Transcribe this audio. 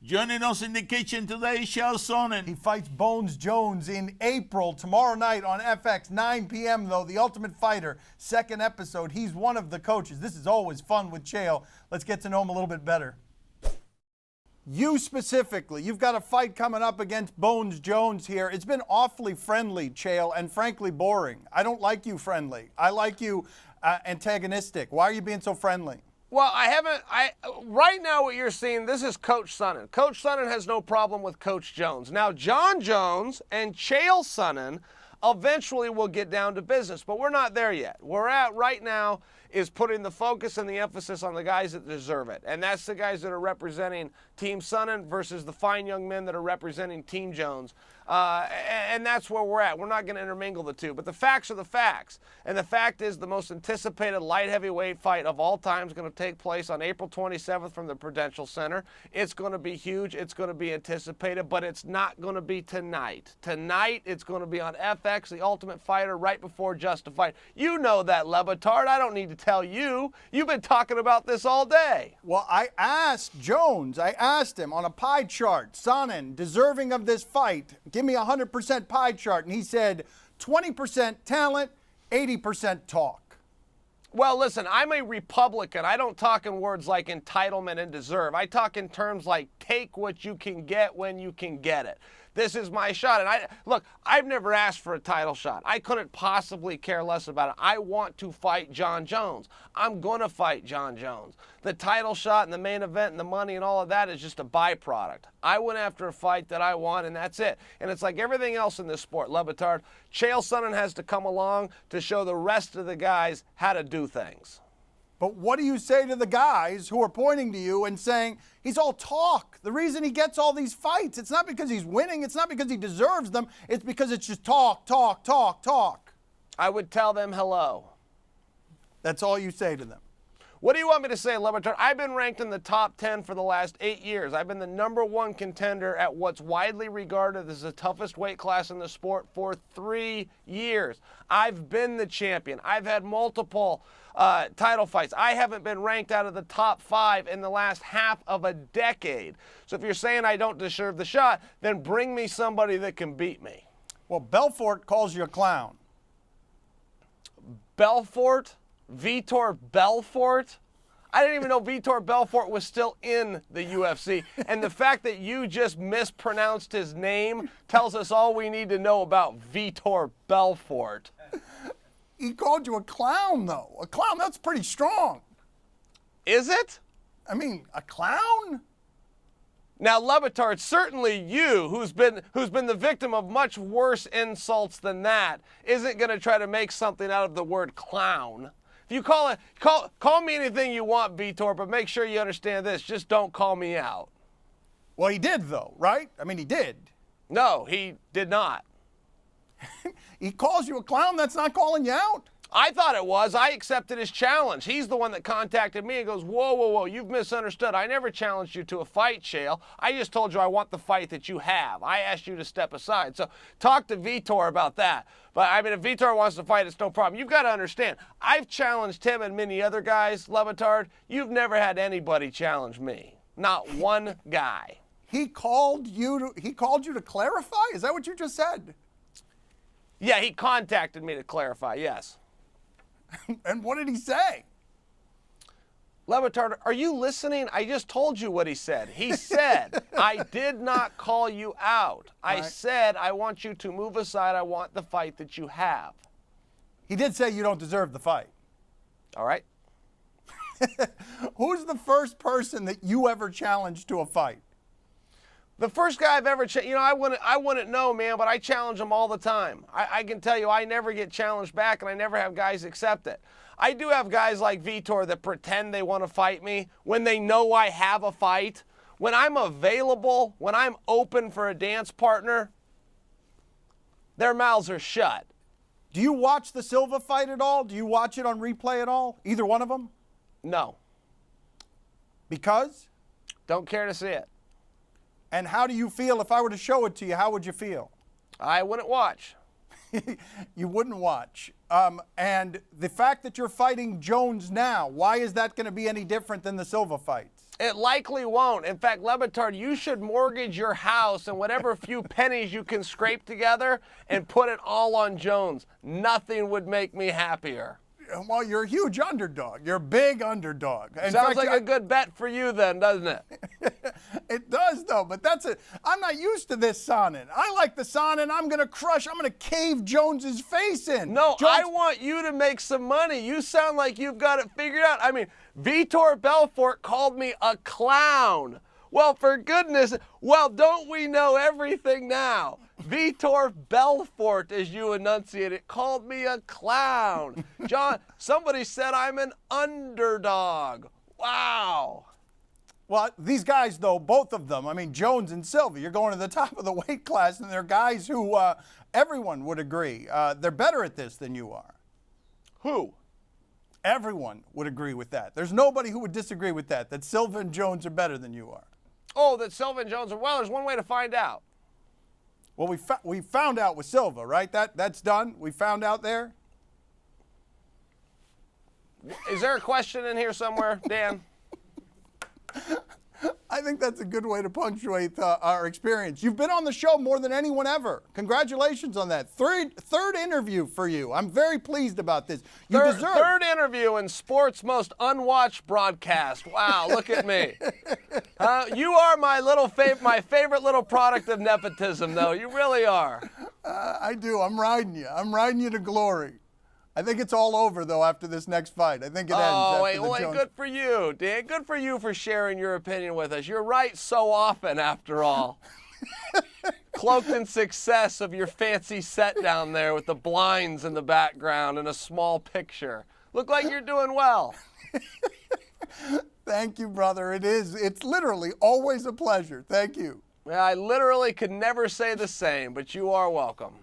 Joining us in the kitchen today, Chael Sonnen. He fights Bones Jones in April, tomorrow night on FX, 9 p.m. though, The Ultimate Fighter, second episode. He's one of the coaches. This is always fun with Chael. Let's get to know him a little bit better. You specifically, you've got a fight coming up against Bones Jones here. It's been awfully friendly, Chael, and frankly boring. I don't like you friendly. I like you antagonistic. Why are you being so friendly? Well, right now what you're seeing, this is Coach Sonnen. Coach Sonnen has no problem with Coach Jones. Now, John Jones and Chael Sonnen eventually will get down to business, but we're not there yet. We're at right now is putting the focus and the emphasis on the guys that deserve it. And that's the guys that are representing Team Sonnen versus the fine young men that are representing Team Jones. And that's where we're at. We're not going to intermingle the two. But the facts are the facts. And the fact is the most anticipated light heavyweight fight of all time is going to take place on April 27th from the Prudential Center. It's going to be huge. It's going to be anticipated. But it's not going to be tonight. Tonight, it's going to be on FX, The Ultimate Fighter, right before Justified. You know that, Batard. I don't need to tell you. You've been talking about this all day. Well, I asked Jones, I asked him on a pie chart, Sonnen, deserving of this fight, give me a 100% pie chart. And he said 20% talent, 80% talk. Well, listen, I'm a Republican. I don't talk in words like entitlement and deserve. I talk in terms like take what you can get when you can get it. This is my shot. And look, I've never asked for a title shot. I couldn't possibly care less about it. I want to fight John Jones. I'm going to fight John Jones. The title shot and the main event and the money and all of that is just a byproduct. I went after a fight that I want, and that's it. And it's like everything else in this sport, Batard. Chael Sonnen has to come along to show the rest of the guys how to do things. But what do you say to the guys who are pointing to you and saying he's all talk? The reason he gets all these fights, it's not because he's winning, it's not because he deserves them, it's because it's just talk, talk, talk, talk. I would tell them hello. That's all you say to them. What do you want me to say, Batard? I've been ranked in the top 10 for the last 8 years. I've been the #1 contender at what's widely regarded as the toughest weight class in the sport for 3 years. I've been the champion. I've had multiple title fights. I haven't been ranked out of the top 5 in the last half of a decade. So if you're saying I don't deserve the shot, then bring me somebody that can beat me. Well, Belfort calls you a clown. Belfort? Vitor Belfort? I didn't even know Vitor Belfort was still in the UFC. And the fact that you just mispronounced his name tells us all we need to know about Vitor Belfort. He called you a clown, though. A clown, that's pretty strong. Is it? I mean, a clown? Now, Batard, certainly you, who's been the victim of much worse insults than that, isn't going to try to make something out of the word clown. If you call me anything you want, Vitor, but make sure you understand this. Just don't call me out. Well, he did, though, right? I mean, he did. No, he did not. He calls you a clown, that's not calling you out? I thought it was. I accepted his challenge. He's the one that contacted me and goes, whoa, whoa, whoa, you've misunderstood. I never challenged you to a fight, Chael. I just told you I want the fight that you have. I asked you to step aside. So talk to Vitor about that. But, I mean, if Vitor wants to fight, it's no problem. You've got to understand, I've challenged him and many other guys, Batard. You've never had anybody challenge me. Not one guy. He called you to clarify? Is that what you just said? Yeah, he contacted me to clarify, yes. And what did he say? Batard, are you listening? I just told you what he said. He said, I did not call you out. I said, I want you to move aside. I want the fight that you have. He did say you don't deserve the fight. All right. Who's the first person that you ever challenged to a fight? The first guy I've ever challenged, I wouldn't know, man, but I challenge them all the time. I can tell you I never get challenged back, and I never have guys accept it. I do have guys like Vitor that pretend they want to fight me when they know I have a fight. When I'm available, when I'm open for a dance partner, their mouths are shut. Do you watch the SILVA fight at all? Do you watch it on replay at all? Either one of them? No. Because? Don't care to see it. And how do you feel if I were to show it to you? How would you feel? I wouldn't watch. You wouldn't watch. And the fact that you're fighting Jones now, why is that going to be any different than the SILVA fights? It likely won't. In fact, Batard, you should mortgage your house and whatever few pennies you can scrape together and put it all on Jones. Nothing would make me happier. Well, you're a huge underdog. You're a big underdog. Sounds like a good bet for you then, doesn't it? It does, though, but I'm not used to this Sonnen. I like the Sonnen. I'm going to cave Jones's face in. No, I want you to make some money. You sound like you've got it figured out. I mean, Vitor Belfort called me a clown. Well, for goodness, don't we know everything now? Vitor Belfort, as you enunciate it, called me a clown. John, somebody said I'm an underdog. Wow. Well, these guys, though, both of them, I mean, Jones and SILVA, you're going to the top of the weight class, and they're guys who everyone would agree they're better at this than you are. Who? Everyone would agree with that. There's nobody who would disagree with that SILVA and Jones are better than you are. Oh, that SILVA and Jones are, well, there's one way to find out. Well, we found out with SILVA, right? That's done? We found out there? Is there a question in here somewhere, Dan? I think that's a good way to punctuate our experience. You've been on the show more than anyone ever. Congratulations on that. Third interview for you. I'm very pleased about this. Third interview in sports' most unwatched broadcast. Wow, look at me. You are my favorite little product of nepotism, though. You really are. I do. I'm riding you. I'm riding you to glory. I think it's all over, though, after this next fight. I think it ends. Oh, wait, good for you, Dan. Good for you for sharing your opinion with us. You're right so often, after all. Cloaked in success of your fancy set down there with the blinds in the background and a small picture. Look like you're doing well. Thank you, brother. It's literally always a pleasure. Thank you. I literally could never say the same, but you are welcome.